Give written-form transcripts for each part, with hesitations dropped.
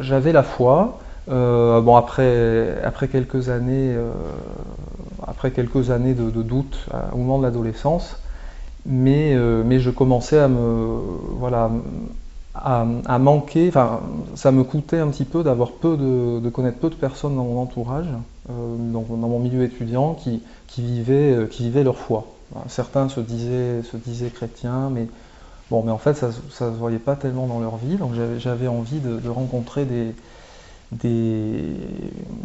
j'avais la foi. Bon, après quelques années de doute au moment de l'adolescence, mais je commençais voilà, à manquer, enfin, ça me coûtait un petit peu d'avoir de connaître peu de personnes dans mon entourage, dans mon milieu étudiant, qui vivaient leur foi. Voilà, certains se disaient chrétiens, mais bon, mais en fait, ça ne se voyait pas tellement dans leur vie, donc j'avais envie de rencontrer des,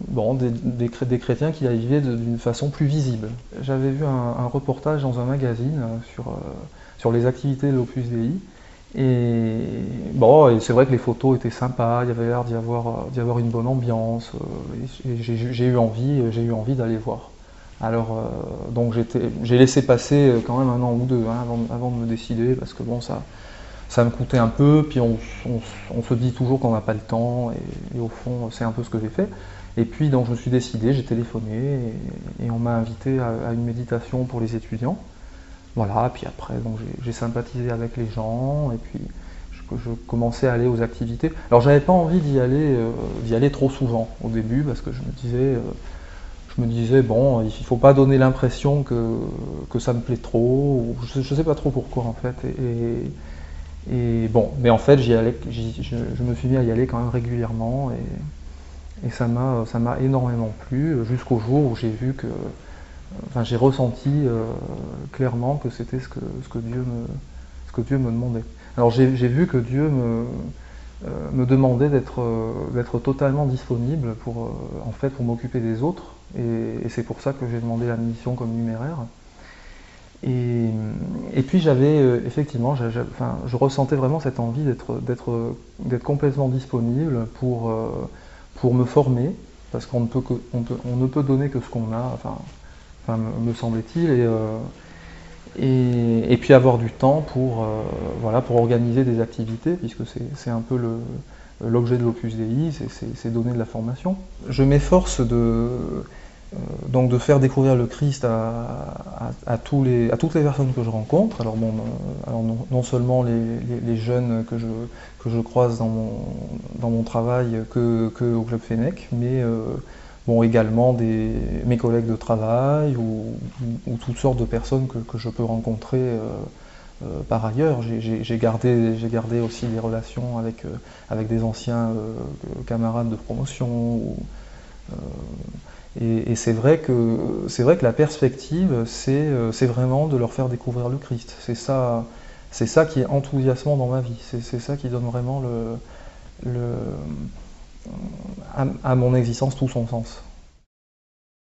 bon, des chrétiens qui la vivaient d'une façon plus visible. J'avais vu un reportage dans un magazine sur les activités de l'Opus Dei, et bon, et c'est vrai que les photos étaient sympas, il y avait l'air d'y avoir une bonne ambiance, et j'ai eu envie d'aller voir. Alors, donc j'ai laissé passer quand même un an ou deux hein, avant de me décider, parce que bon, ça me coûtait un peu, puis on se dit toujours qu'on n'a pas le temps, et au fond, c'est un peu ce que j'ai fait. Et puis, donc, je me suis décidé, j'ai téléphoné, et on m'a invité à une méditation pour les étudiants. Voilà, puis après, donc, j'ai sympathisé avec les gens, et puis je commençais à aller aux activités. Alors, j'avais pas envie d'y aller trop souvent au début, parce que je me disais, bon, il ne faut pas donner l'impression que ça me plaît trop, ou je ne sais pas trop pourquoi en fait. Et bon, mais en fait, je me suis mis à y aller quand même régulièrement, et ça m'a énormément plu, jusqu'au jour où j'ai vu enfin, j'ai ressenti clairement que c'était ce que Dieu me demandait. Alors j'ai vu que Dieu me demandait d'être totalement disponible en fait, pour m'occuper des autres, et c'est pour ça que j'ai demandé la mission comme numéraire. Et, et puis j'avais effectivement, enfin, je ressentais vraiment cette envie d'être complètement disponible pour me former, parce on ne peut donner que ce qu'on a, enfin, me semblait-il, et puis avoir du temps voilà, pour organiser des activités, puisque c'est un peu l'objet de l'Opus Dei, c'est donner de la formation. Je m'efforce donc de faire découvrir le Christ à toutes les personnes que je rencontre. Alors, bon, alors non seulement les jeunes que je croise dans mon travail que au Club Fennec, mais bon, également mes collègues de travail ou toutes sortes de personnes que je peux rencontrer par ailleurs. J'ai gardé aussi des relations avec des anciens camarades de promotion. Euh, et c'est vrai que la perspective, c'est vraiment de leur faire découvrir le Christ. C'est ça qui est enthousiasmant dans ma vie. C'est ça qui donne vraiment à mon existence tout son sens.